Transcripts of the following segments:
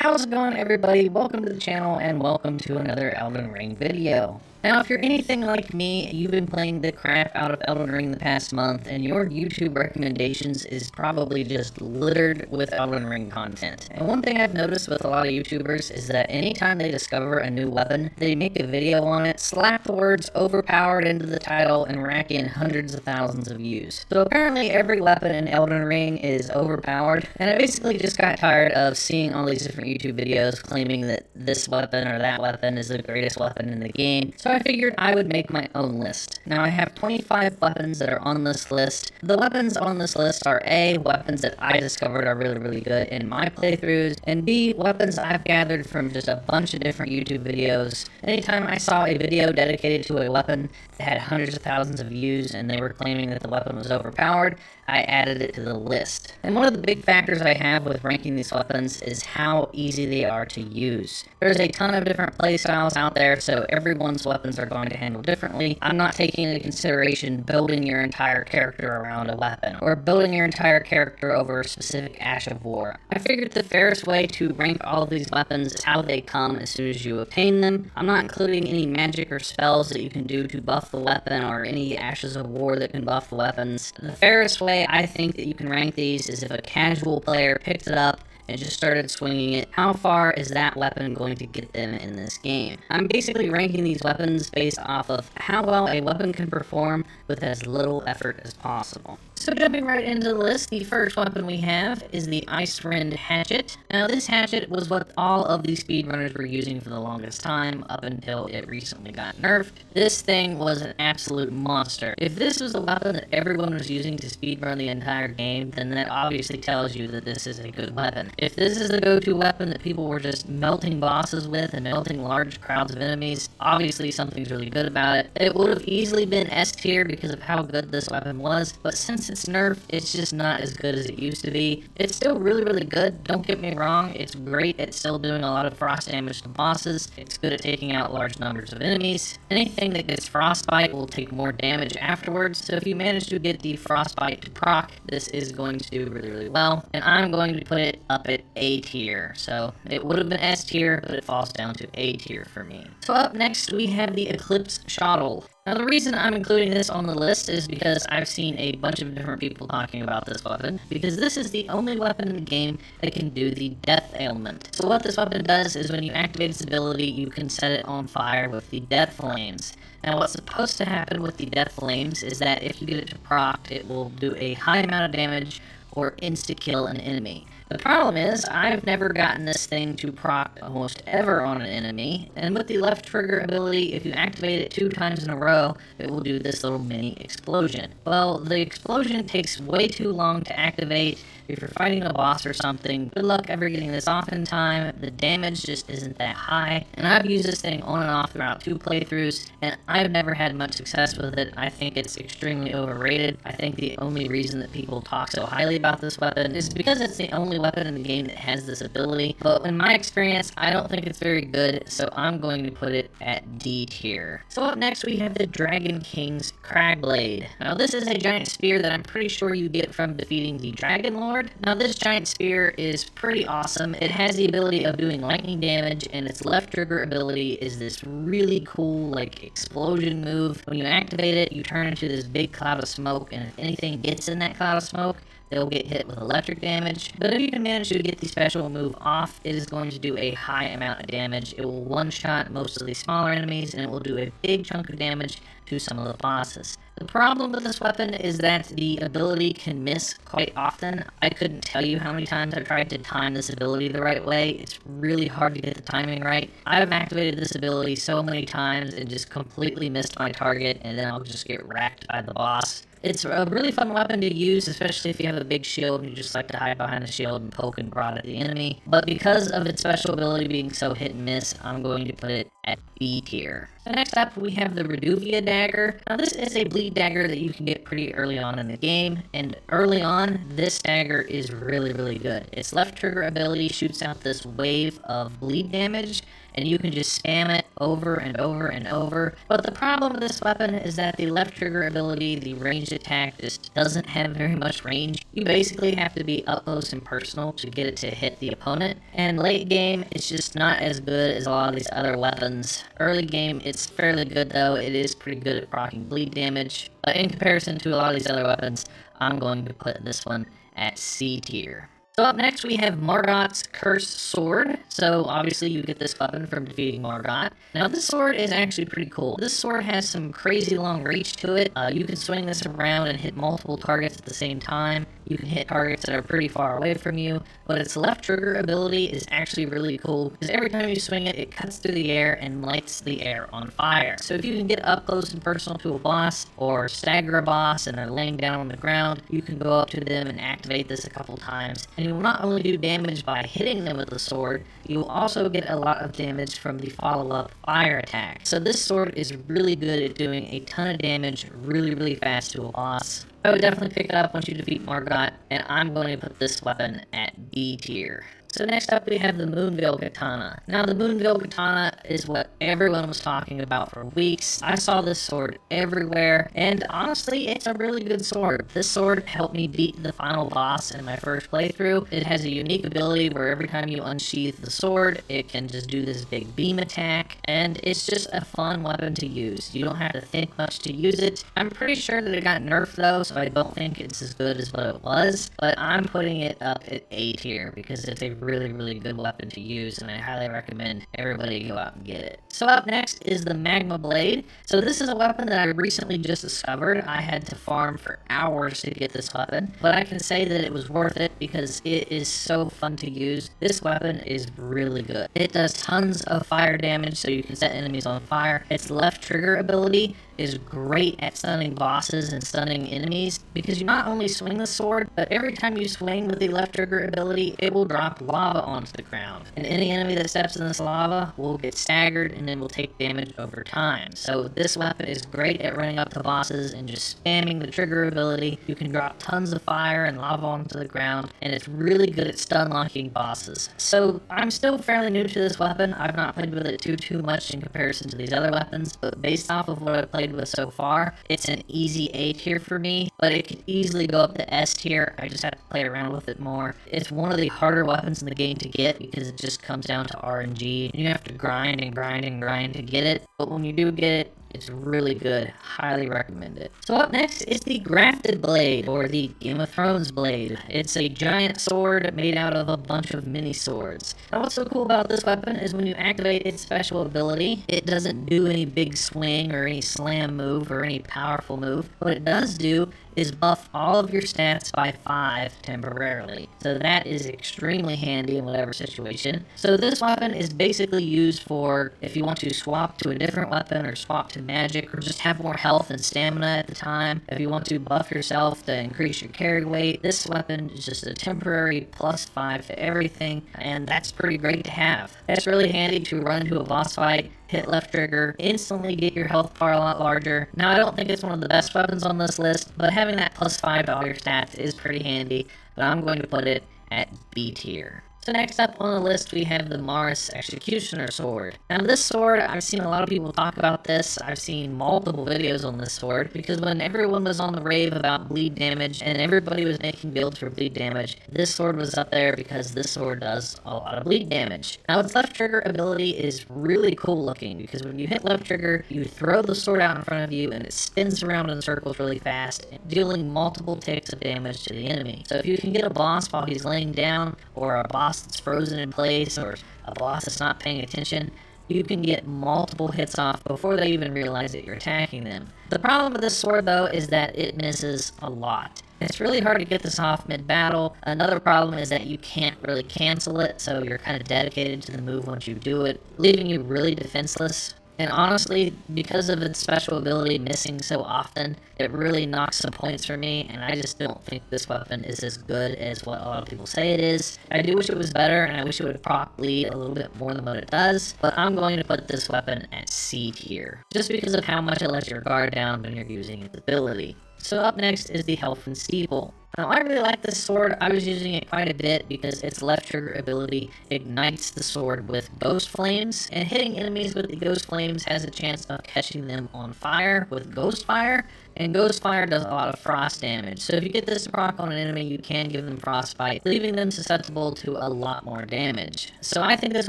How's it going, everybody? Welcome to the channel and welcome to another Elden Ring video. Now, if you're anything like me, you've been playing the crap out of Elden Ring the past month, and your YouTube recommendations is probably just littered with Elden Ring content. And one thing I've noticed with a lot of YouTubers is that anytime they discover a new weapon, they make a video on it, slap the words overpowered into the title, and rack in hundreds of thousands of views. So apparently every weapon in Elden Ring is overpowered, and I basically just got tired of seeing all these different YouTube videos claiming that this weapon or that weapon is the greatest weapon in the game. So I figured I would make my own list. Now I have 25 weapons that are on this list. The weapons on this list are A, weapons that I discovered are really good in my playthroughs, and B, weapons I've gathered from just a bunch of different YouTube videos. Anytime I saw a video dedicated to a weapon that had hundreds of thousands of views and they were claiming that the weapon was overpowered, I added it to the list. And one of the big factors I have with ranking these weapons is how easy they are to use. There's a ton of different playstyles out there, so everyone's weapons are going to handle differently. I'm not taking into consideration building your entire character around a weapon, or building your entire character over a specific Ash of War. I figured the fairest way to rank all of these weapons is how they come as soon as you obtain them. I'm not including any magic or spells that you can do to buff the weapon, or any Ashes of War that can buff the weapons. The fairest way I think that you can rank these is if a casual player picked it up and just started swinging it, how far is that weapon going to get them in this game? I'm basically ranking these weapons based off of how well a weapon can perform with as little effort as possible. So jumping right into the list, the first weapon we have is the Ice Rend Hatchet. Now this hatchet was what all of these speedrunners were using for the longest time, up until it recently got nerfed. This thing was an absolute monster. If this was a weapon that everyone was using to speedrun the entire game, then that obviously tells you that this is a good weapon. If this is the go-to weapon that people were just melting bosses with and melting large crowds of enemies, obviously something's really good about it. It would have easily been S tier because of how good this weapon was, but since it's nerfed, it's just not as good as it used to be. It's still really good, don't get me wrong, it's great at still doing a lot of frost damage to bosses, it's good at taking out large numbers of enemies. Anything that gets frostbite will take more damage afterwards, so if you manage to get the frostbite to proc, this is going to do really well, and I'm going to put it up at A tier. So it would have been S tier, but it falls down to A tier for me. So up next we have the Eclipse Shottle. Now the reason I'm including this on the list is because I've seen a bunch of different people talking about this weapon, because this is the only weapon in the game that can do the death ailment. So what this weapon does is when you activate its ability, you can set it on fire with the death flames. Now what's supposed to happen with the death flames is that if you get it to proc, it will do a high amount of damage or insta-kill an enemy. The problem is, I've never gotten this thing to proc almost ever on an enemy, and with the left trigger ability, if you activate it 2 times in a row, it will do this little mini explosion. Well, the explosion takes way too long to activate. If you're fighting a boss or something, good luck ever getting this off in time. The damage just isn't that high, and I've used this thing on and off throughout 2 playthroughs, and I've never had much success with it. I think it's extremely overrated. I think the only reason that people talk so highly about this weapon is because it's the only weapon in the game that has this ability, but in my experience, I don't think it's very good, so I'm going to put it at D tier. So up next we have the Dragon King's Cragblade. Now this is a giant spear that I'm pretty sure you get from defeating the Dragon Lord. Now this giant spear is pretty awesome. It has the ability of doing lightning damage, and its left trigger ability is this really cool like explosion move. When you activate it, you turn into this big cloud of smoke, and if anything gets in that cloud of smoke, they'll get hit with electric damage. But if you can manage to get the special move off, it is going to do a high amount of damage. It will one-shot most of the smaller enemies, and it will do a big chunk of damage to some of the bosses. The problem with this weapon is that the ability can miss quite often. I couldn't tell you how many times I've tried to time this ability the right way. It's really hard to get the timing right. I've activated this ability so many times and just completely missed my target, and then I'll just get racked by the boss. It's a really fun weapon to use, especially if you have a big shield and you just like to hide behind the shield and poke and prod at the enemy. But because of its special ability being so hit and miss, I'm going to put it at B tier. So next up, we have the Reduvia Dagger. Now this is a bleed dagger that you can get pretty early on in the game, and early on, this dagger is really good. Its left trigger ability shoots out this wave of bleed damage, and you can just spam it over and over and over. But the problem with this weapon is that the left trigger ability, the ranged attack, just doesn't have very much range. You basically have to be up close and personal to get it to hit the opponent, and late game, it's just not as good as a lot of these other weapons. Early game, it's fairly good though. It is pretty good at proccing bleed damage, but in comparison to a lot of these other weapons, I'm going to put this one at C tier. So up next we have Margot's Cursed Sword. So obviously you get this weapon from defeating Margot. Now this sword is actually pretty cool. This sword has some crazy long reach to it. You can swing this around and hit multiple targets at the same time. You can hit targets that are pretty far away from you, but its left trigger ability is actually really cool because every time you swing it, it cuts through the air and lights the air on fire. So if you can get up close and personal to a boss or stagger a boss and they're laying down on the ground, you can go up to them and activate this a couple times, and you will not only do damage by hitting them with the sword, you will also get a lot of damage from the follow-up fire attack. So this sword is really good at doing a ton of damage really fast to a boss. I would definitely pick it up once you defeat Margot, and I'm going to put this weapon at B tier. So next up we have the Moonveil Katana. Now the Moonveil Katana is what everyone was talking about for weeks. I saw this sword everywhere, and honestly it's a really good sword. This sword helped me beat the final boss in my first playthrough. It has a unique ability where every time you unsheath the sword, it can just do this big beam attack, and it's just a fun weapon to use. You don't have to think much to use it. I'm pretty sure that it got nerfed though, so I don't think it's as good as what it was, but I'm putting it up at A tier because it's a really good weapon to use, and I highly recommend everybody go out and get it. So up next is the Magma Blade. So this is a weapon that I recently just discovered. I had to farm for hours to get this weapon, but I can say that it was worth it because it is so fun to use. This weapon is really good. It does tons of fire damage, so you can set enemies on fire. Its left trigger ability is great at stunning bosses and stunning enemies because you not only swing the sword, but every time you swing with the left trigger ability, it will drop lava onto the ground. And any enemy that steps in this lava will get staggered and then will take damage over time. So this weapon is great at running up to bosses and just spamming the trigger ability. You can drop tons of fire and lava onto the ground, and it's really good at stun locking bosses. So I'm still fairly new to this weapon. I've not played with it too much in comparison to these other weapons, but based off of what I've played with so far, it's an easy A tier for me, but it could easily go up to S tier. I just have to play around with it more. It's one of the harder weapons in the game to get because it just comes down to RNG. You have to grind to get it, but when you do get it, it's really good. Highly recommend it. So up next is the Grafted Blade, or the Game of Thrones Blade. It's a giant sword made out of a bunch of mini swords. Now what's so cool about this weapon is when you activate its special ability, it doesn't do any big swing or any slam move or any powerful move. What it does do is buff all of your stats by 5 temporarily. So that is extremely handy in whatever situation. So this weapon is basically used for if you want to swap to a different weapon or swap to magic or just have more health and stamina at the time. If you want to buff yourself to increase your carry weight, this weapon is just a temporary +5 to everything, and that's pretty great to have. That's really handy to run into a boss fight, hit left trigger, instantly get your health bar a lot larger. Now I don't think it's one of the best weapons on this list, but having that +5 to all your stats is pretty handy, but I'm going to put it at B tier. So next up on the list we have the Mars Executioner Sword. Now this sword, I've seen a lot of people talk about this. I've seen multiple videos on this sword because when everyone was on the rave about bleed damage and everybody was making builds for bleed damage, this sword was up there because this sword does a lot of bleed damage. Now its left trigger ability is really cool looking because when you hit left trigger, you throw the sword out in front of you and it spins around in circles really fast, dealing multiple ticks of damage to the enemy. So if you can get a boss while he's laying down, or a boss that's frozen in place, or a boss that's not paying attention, you can get multiple hits off before they even realize that you're attacking them. The problem with this sword though is that it misses a lot. It's really hard to get this off mid-battle. Another problem is that you can't really cancel it, so you're kind of dedicated to the move once you do it, leaving you really defenseless. And honestly, because of its special ability missing so often, it really knocks some points for me, and I just don't think this weapon is as good as what a lot of people say it is. I do wish it was better, and I wish it would proc bleed a little bit more than what it does, but I'm going to put this weapon at C tier, just because of how much it lets your guard down when you're using its ability. So up next is the Helfen Steeple. Now I really like this sword. I was using it quite a bit because its left trigger ability ignites the sword with ghost flames, and hitting enemies with the ghost flames has a chance of catching them on fire with ghost fire, and ghost fire does a lot of frost damage. So if you get this to proc on an enemy, you can give them frostbite, leaving them susceptible to a lot more damage. So I think this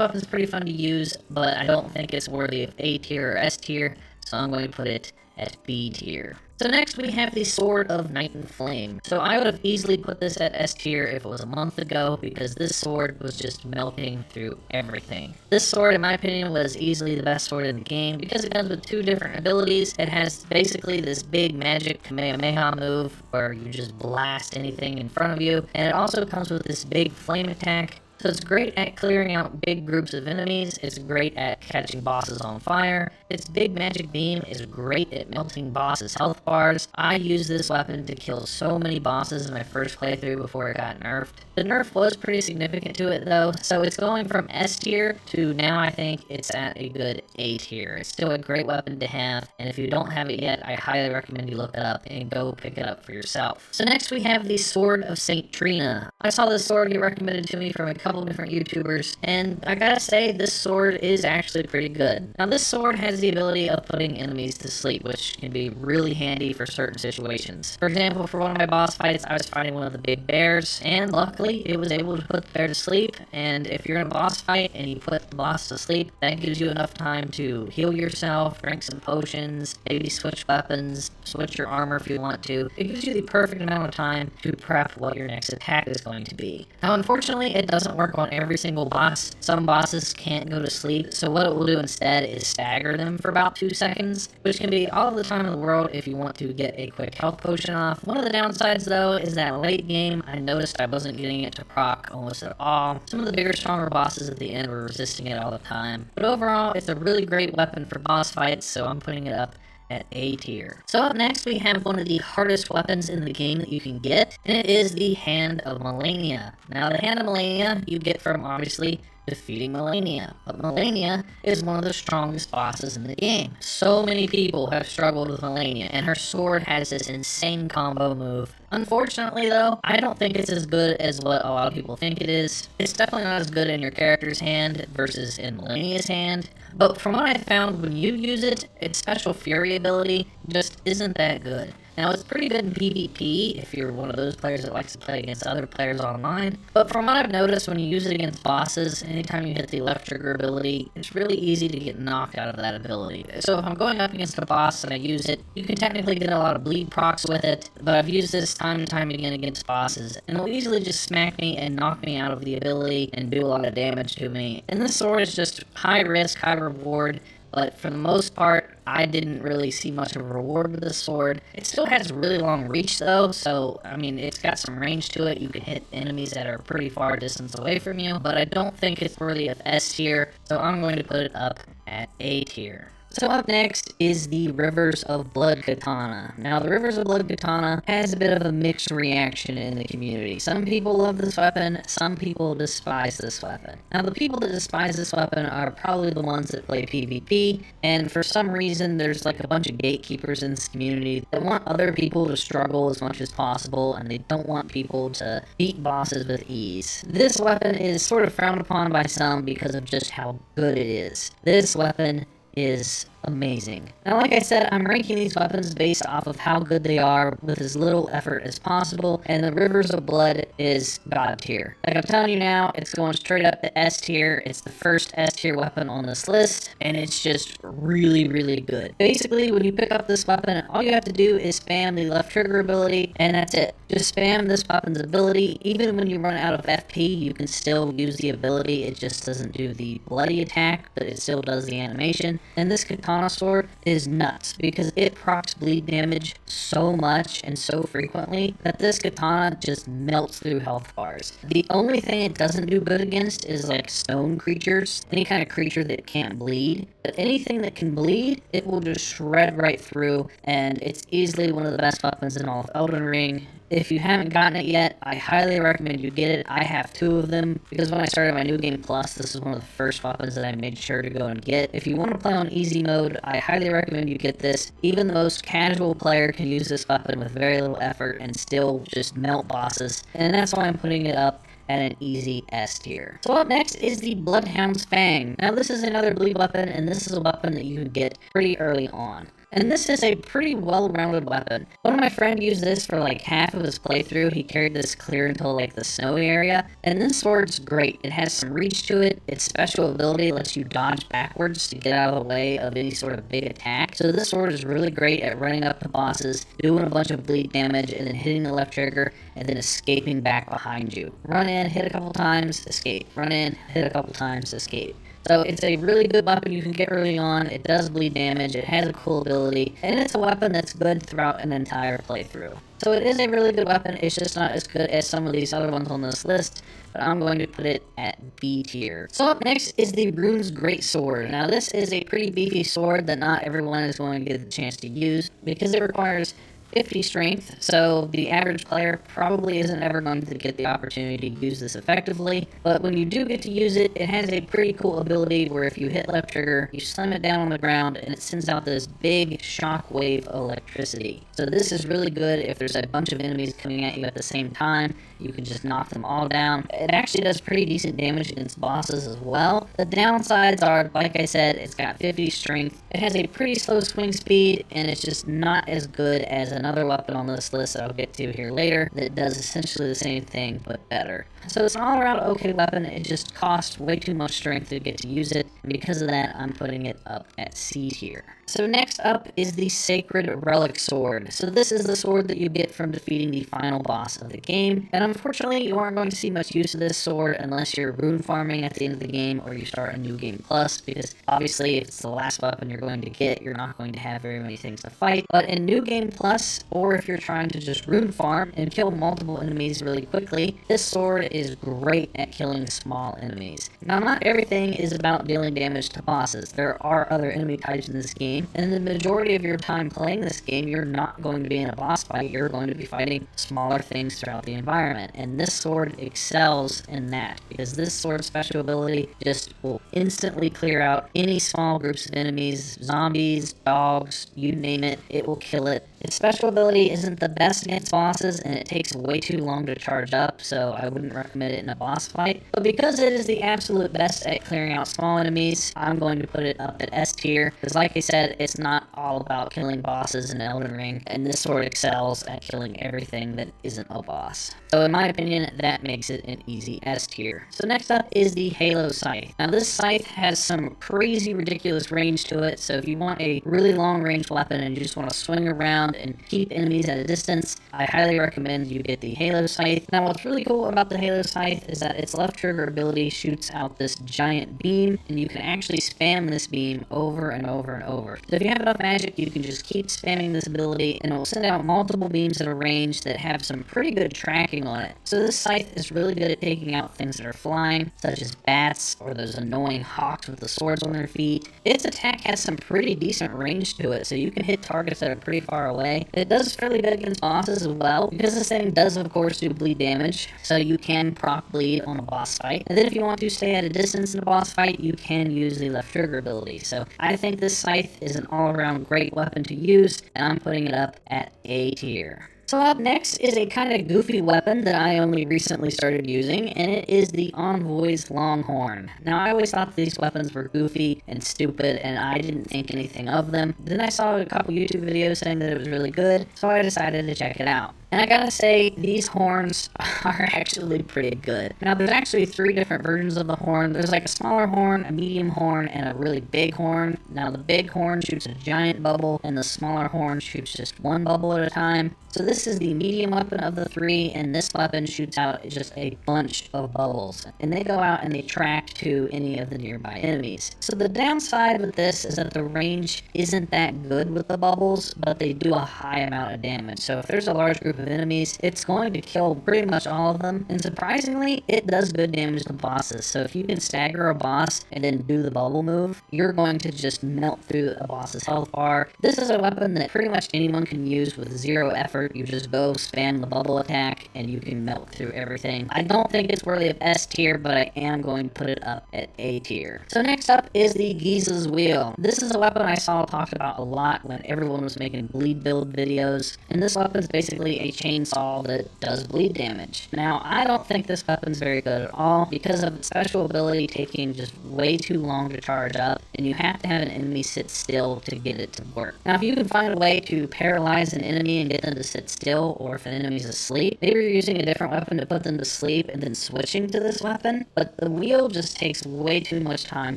weapon's pretty fun to use, but I don't think it's worthy of A tier or S tier, so I'm going to put it at B tier. So next we have the Sword of Night and Flame. So I would have easily put this at S tier if it was a month ago, because this sword was just melting through everything. This sword, in my opinion, was easily the best sword in the game because it comes with two different abilities. It has basically this big magic Kamehameha move where you just blast anything in front of you, and it also comes with this big flame attack. So it's great at clearing out big groups of enemies, it's great at catching bosses on fire, its big magic beam is great at melting bosses' health bars. I used this weapon to kill so many bosses in my first playthrough before it got nerfed. The nerf was pretty significant to it though, so it's going from S tier to now I think it's at a good A tier. It's still a great weapon to have, and if you don't have it yet, I highly recommend you look it up and go pick it up for yourself. So next we have the Sword of St. Trina. I saw this sword get recommended to me from a couple different YouTubers, and I gotta say, this sword is actually pretty good. Now this sword has the ability of putting enemies to sleep, which can be really handy for certain situations. For example, for one of my boss fights, I was fighting one of the big bears, and luckily it was able to put the bear to sleep, and if you're in a boss fight and you put the boss to sleep, that gives you enough time to heal yourself, drink some potions, maybe switch weapons, switch your armor if you want to. It gives you the perfect amount of time to prep what your next attack is going to be. Now unfortunately, it doesn't work on every single boss. Some bosses can't go to sleep, so what it will do instead is stagger them for about 2 seconds, which can be all the time in the world if you want to get a quick health potion off. One of the downsides though is that late game, I noticed I wasn't getting it to proc almost at all. Some of the bigger, stronger bosses at the end were resisting it all the time, but overall, it's a really great weapon for boss fights, so I'm putting it up at A tier. So up next we have one of the hardest weapons in the game that you can get, and it is the Hand of Melania. Now the Hand of Melania you get from obviously defeating Melania, but Melania is one of the strongest bosses in the game. So many people have struggled with Melania, and her sword has this insane combo move. Unfortunately though, I don't think it's as good as what a lot of people think it is. It's definitely not as good in your character's hand versus in Melania's hand, but from what I found when you use it, its special fury ability just isn't that good. Now, it's pretty good in PvP if you're one of those players that likes to play against other players online, but from what I've noticed, when you use it against bosses, anytime you hit the left trigger ability, it's really easy to get knocked out of that ability. So if I'm going up against a boss and I use it, you can technically get a lot of bleed procs with it, but I've used this time and time again against bosses, and it'll easily just smack me and knock me out of the ability and do a lot of damage to me. And this sword is just high risk, high reward, but for the most part, I didn't really see much of a reward with this sword. It still has really long reach though, so I mean, it's got some range to it. You can hit enemies that are pretty far distance away from you, but I don't think it's worthy of S tier, so I'm going to put it up at A tier. So up next is the Rivers of Blood Katana. Now the Rivers of Blood Katana has a bit of a mixed reaction in the community. Some people love this weapon, some people despise this weapon. Now the people that despise this weapon are probably the ones that play PvP, and for some reason there's like a bunch of gatekeepers in this community that want other people to struggle as much as possible, and they don't want people to beat bosses with ease. This weapon is sort of frowned upon by some because of just how good it is. This weapon is amazing. Now, like I said, I'm ranking these weapons based off of how good they are with as little effort as possible, and the Rivers of Blood is God tier. Like I'm telling you now, it's going straight up to S tier. It's the first S tier weapon on this list, and it's just really, really good. Basically, when you pick up this weapon, all you have to do is spam the left trigger ability, and that's it. Just spam this weapon's ability. Even when you run out of FP, you can still use the ability. It just doesn't do the bloody attack, but it still does the animation. and this katana sword is nuts because it procs bleed damage so much and so frequently that this katana just melts through health bars. The only thing it doesn't do good against is like stone creatures, any kind of creature that can't bleed, but anything that can bleed, it will just shred right through, and it's easily one of the best weapons in all of Elden Ring. If you haven't gotten it yet, I highly recommend you get it. I have 2 of them, because when I started my New Game Plus, this is one of the first weapons that I made sure to go and get. If you want to play on easy mode, I highly recommend you get this. Even the most casual player can use this weapon with very little effort and still just melt bosses, and that's why I'm putting it up at an easy S tier. So up next is the Bloodhound's Fang. Now this is another bleed weapon, and this is a weapon that you can get pretty early on. And this is a pretty well-rounded weapon. One of my friends used this for like half of his playthrough. He carried this clear until like the snowy area. And this sword's great. It has some reach to it. Its special ability lets you dodge backwards to get out of the way of any sort of big attack. So this sword is really great at running up to bosses, doing a bunch of bleed damage, and then hitting the left trigger, and then escaping back behind you. Run in, hit a couple times, escape. Run in, hit a couple times, escape. So it's a really good weapon you can get early on. It does bleed damage, it has a cool ability, and it's a weapon that's good throughout an entire playthrough. So it is a really good weapon, it's just not as good as some of these other ones on this list, but I'm going to put it at B tier. So up next is the Rune's Greatsword. Now this is a pretty beefy sword that not everyone is going to get the chance to use, because it requires 50 strength, so the average player probably isn't ever going to get the opportunity to use this effectively, but when you do get to use it, it has a pretty cool ability where if you hit left trigger, you slam it down on the ground, and it sends out this big shockwave of electricity. So this is really good if there's a bunch of enemies coming at you at the same time. You can just knock them all down. It actually does pretty decent damage against bosses as well. The downsides are, like I said, it's got 50 strength, it has a pretty slow swing speed, and it's just not as good as another weapon on this list that I'll get to here later that does essentially the same thing but better. So it's an all-around okay weapon, it just costs way too much strength to get to use it, and because of that I'm putting it up at C tier. So next up is the Sacred Relic Sword. So this is the sword that you get from defeating the final boss of the game, and unfortunately you aren't going to see much use of this sword unless you're rune farming at the end of the game or you start a New Game Plus, because obviously if it's the last weapon you're going to get, you're not going to have very many things to fight. But in New Game Plus, or if you're trying to just rune farm and kill multiple enemies really quickly, this sword is great at killing small enemies. Now not everything is about dealing damage to bosses. There are other enemy types in this game, and the majority of your time playing this game, you're not going to be in a boss fight, you're going to be fighting smaller things throughout the environment, and this sword excels in that, because this sword's special ability just will instantly clear out any small groups of enemies, zombies, dogs, you name it, it will kill it. Its special ability isn't the best against bosses, and it takes way too long to charge up, so I wouldn't recommend it in a boss fight, but because it is the absolute best at clearing out small enemies, I'm going to put it up at S tier, because like I said, it's not all about killing bosses in Elden Ring, and this sword excels at killing everything that isn't a boss. So in my opinion, that makes it an easy S tier. So next up is the Halo Scythe. Now this scythe has some crazy ridiculous range to it, so if you want a really long range weapon and you just want to swing around and keep enemies at a distance, I highly recommend you get the Halo Scythe. Now what's really cool about the Halo Scythe is that its left trigger ability shoots out this giant beam, and you can actually spam this beam over and over and over. So if you have enough magic, you can just keep spamming this ability, and it will send out multiple beams at a range that have some pretty good tracking on it. So this scythe is really good at taking out things that are flying, such as bats, or those annoying hawks with the swords on their feet. Its attack has some pretty decent range to it, so you can hit targets that are pretty far away. It does fairly good against bosses as well, because this thing does of course do bleed damage, so you can proc bleed on a boss fight. And then if you want to stay at a distance in a boss fight, you can use the left trigger ability. So I think this scythe is an all-around great weapon to use, and I'm putting it up at A tier. So up next is a kind of goofy weapon that I only recently started using, and it is the Envoy's Longhorn. Now I always thought these weapons were goofy and stupid, and I didn't think anything of them. Then I saw a couple YouTube videos saying that it was really good, so I decided to check it out. And I gotta say, these horns are actually pretty good. Now, there's actually 3 different versions of the horn. There's like a smaller horn, a medium horn, and a really big horn. Now, the big horn shoots a giant bubble, and the smaller horn shoots just one bubble at a time. So this is the medium weapon of the 3, and this weapon shoots out just a bunch of bubbles. And they go out and they track to any of the nearby enemies. So the downside with this is that the range isn't that good with the bubbles, but they do a high amount of damage. So if there's a large group of enemies, it's going to kill pretty much all of them. And surprisingly, it does good damage to bosses. So if you can stagger a boss and then do the bubble move, you're going to just melt through a boss's health bar. This is a weapon that pretty much anyone can use with 0 effort. You just go spam the bubble attack and you can melt through everything. I don't think it's worthy of S tier, but I am going to put it up at A tier. So next up is the Giza's Wheel. This is a weapon I saw talked about a lot when everyone was making bleed build videos, and this weapon is basically a chainsaw that does bleed damage. Now, I don't think this weapon's very good at all because of its special ability taking just way too long to charge up, and you have to have an enemy sit still to get it to work. Now, if you can find a way to paralyze an enemy and get them to sit still, or if an enemy's asleep, maybe you're using a different weapon to put them to sleep and then switching to this weapon, but the wheel just takes way too much time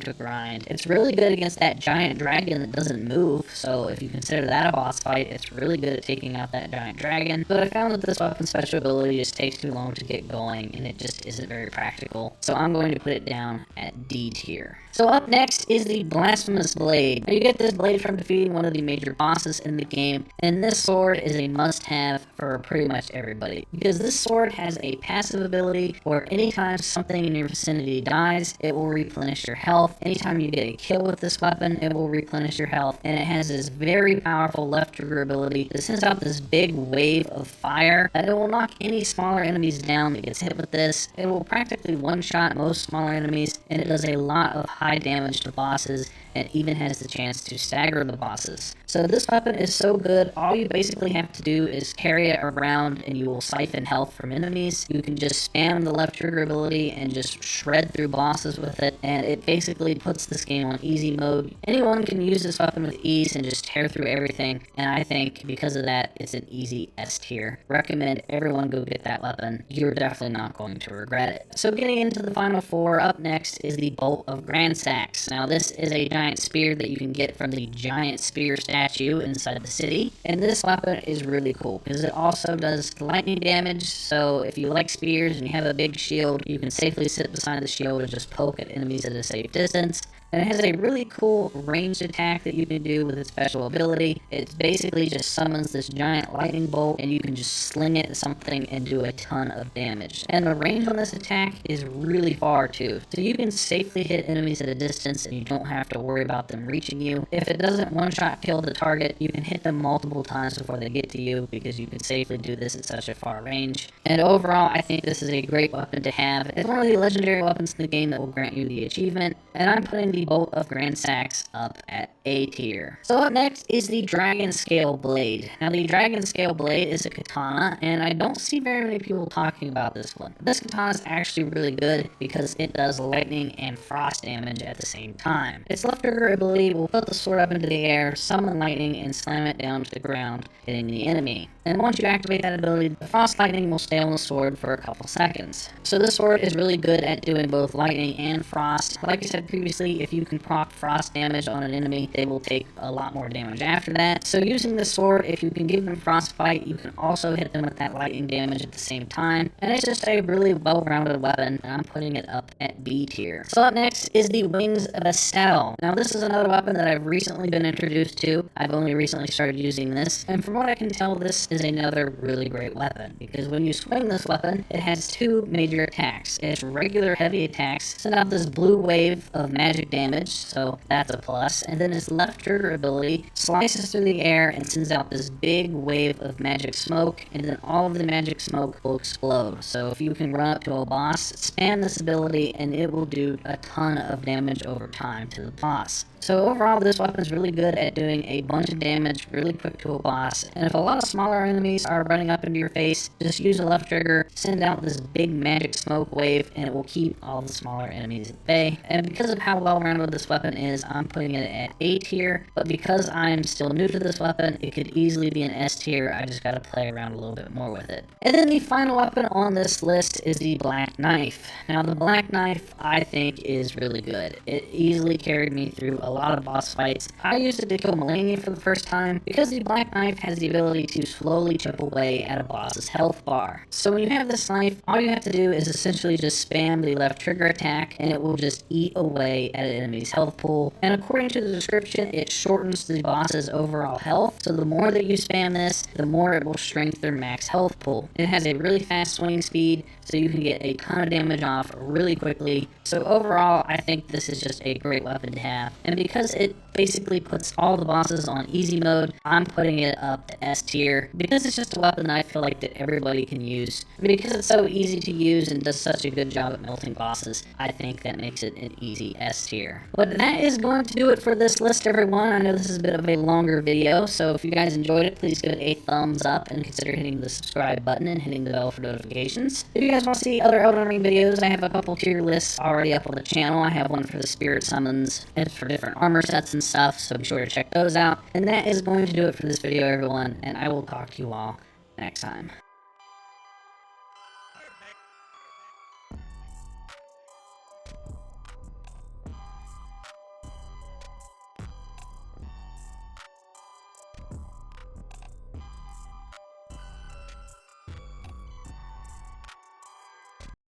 to grind. It's really good against that giant dragon that doesn't move, so if you consider that a boss fight, it's really good at taking out that giant dragon, but I found that this weapon's special ability just takes too long to get going, and it just isn't very practical, so I'm going to put it down at D tier. So up next is the Blasphemous Blade. Now you get this blade from defeating one of the major bosses in the game, and this sword is a must-have for pretty much everybody, because this sword has a passive ability where anytime something in your vicinity dies, it will replenish your health. Anytime you get a kill with this weapon, it will replenish your health, and it has this very powerful left trigger ability that sends out this big wave of fire that it will knock any smaller enemies down that gets hit with this. It will practically one-shot most smaller enemies, and it does a lot of high damage to bosses, and even has the chance to stagger the bosses. So this weapon is so good, all you basically have to do is carry it around and you will siphon health from enemies. You can just spam the left trigger ability and just shred through bosses with it, and it basically puts this game on easy mode. Anyone can use this weapon with ease and just tear through everything, and I think because of that, it's an easy S tier. Recommend everyone go get that weapon. You're definitely not going to regret it. So getting into the final 4, up next is the Bolt of Grandsax. Now this is a giant spear that you can get from the giant spear statue inside the city, and this weapon is really cool because it also does lightning damage. So if you like spears and you have a big shield, you can safely sit beside the shield and just poke at enemies at a safe distance. And it has a really cool ranged attack that you can do with its special ability. It basically just summons this giant lightning bolt, and you can just sling it at something and do a ton of damage. And the range on this attack is really far too, so you can safely hit enemies at a distance and you don't have to worry about them reaching you. If it doesn't one-shot kill the target, you can hit them multiple times before they get to you because you can safely do this at such a far range. And overall, I think this is a great weapon to have. It's one of the legendary weapons in the game that will grant you the achievement, and I'm putting the Bolt of Grandsax up at A tier. So up next is the Dragon Scale Blade. Now the Dragon Scale Blade is a katana, and I don't see very many people talking about this one. This katana is actually really good because it does lightning and frost damage at the same time. Its left trigger ability will put the sword up into the air, summon lightning, and slam it down to the ground, hitting the enemy. And once you activate that ability, the frost lightning will stay on the sword for a couple seconds. So this sword is really good at doing both lightning and frost. Like I said previously, if you can proc frost damage on an enemy, they will take a lot more damage after that. So using this sword, if you can give them frostbite, you can also hit them with that lightning damage at the same time. And it's just a really well-rounded weapon, and I'm putting it up at B tier. So up next is the Wings of Estelle. Now this is another weapon that I've recently been introduced to. I've only recently started using this, and from what I can tell, this is another really great weapon, because when you swing this weapon, it has 2 major attacks. Its regular heavy attacks send out this blue wave of magic damage, so that's a plus, and then its left trigger ability slices through the air and sends out this big wave of magic smoke, and then all of the magic smoke will explode. So if you can run up to a boss, spam this ability and it will do a ton of damage over time to the boss. So overall, this weapon is really good at doing a bunch of damage really quick to a boss, and if a lot of smaller enemies are running up into your face, just use the left trigger, send out this big magic smoke wave, and it will keep all the smaller enemies at bay. And because of how well-rounded this weapon is, I'm putting it at A A tier, but because I'm still new to this weapon, it could easily be an S tier. I just gotta play around a little bit more with it. And then the final weapon on this list is the Black Knife. Now the Black Knife, I think, is really good. It easily carried me through a lot of boss fights. I used it to kill Melania for the first time because the Black Knife has the ability to slowly chip away at a boss's health bar. So when you have this knife, all you have to do is essentially just spam the left trigger attack and it will just eat away at an enemy's health pool. And according to the description, it shortens the boss's overall health, so the more that you spam this, the more it will shrink their max health pool. It has a really fast swing speed, so you can get a ton of damage off really quickly. So overall, I think this is just a great weapon to have. And because it basically puts all the bosses on easy mode, I'm putting it up to S tier, because it's just a weapon that I feel like that everybody can use. Because it's so easy to use and does such a good job at melting bosses, I think that makes it an easy S tier. But that is going to do it for this list, everyone. I know this is a bit of a longer video, so if you guys enjoyed it, please give it a thumbs up and consider hitting the subscribe button and hitting the bell for notifications. If you guys want to see other Elden Ring videos, I have a couple tier lists already up on the channel. I have one for the spirit summons and for different armor sets and stuff, so be sure to check those out. And that is going to do it for this video, everyone, and I will talk to you all next time.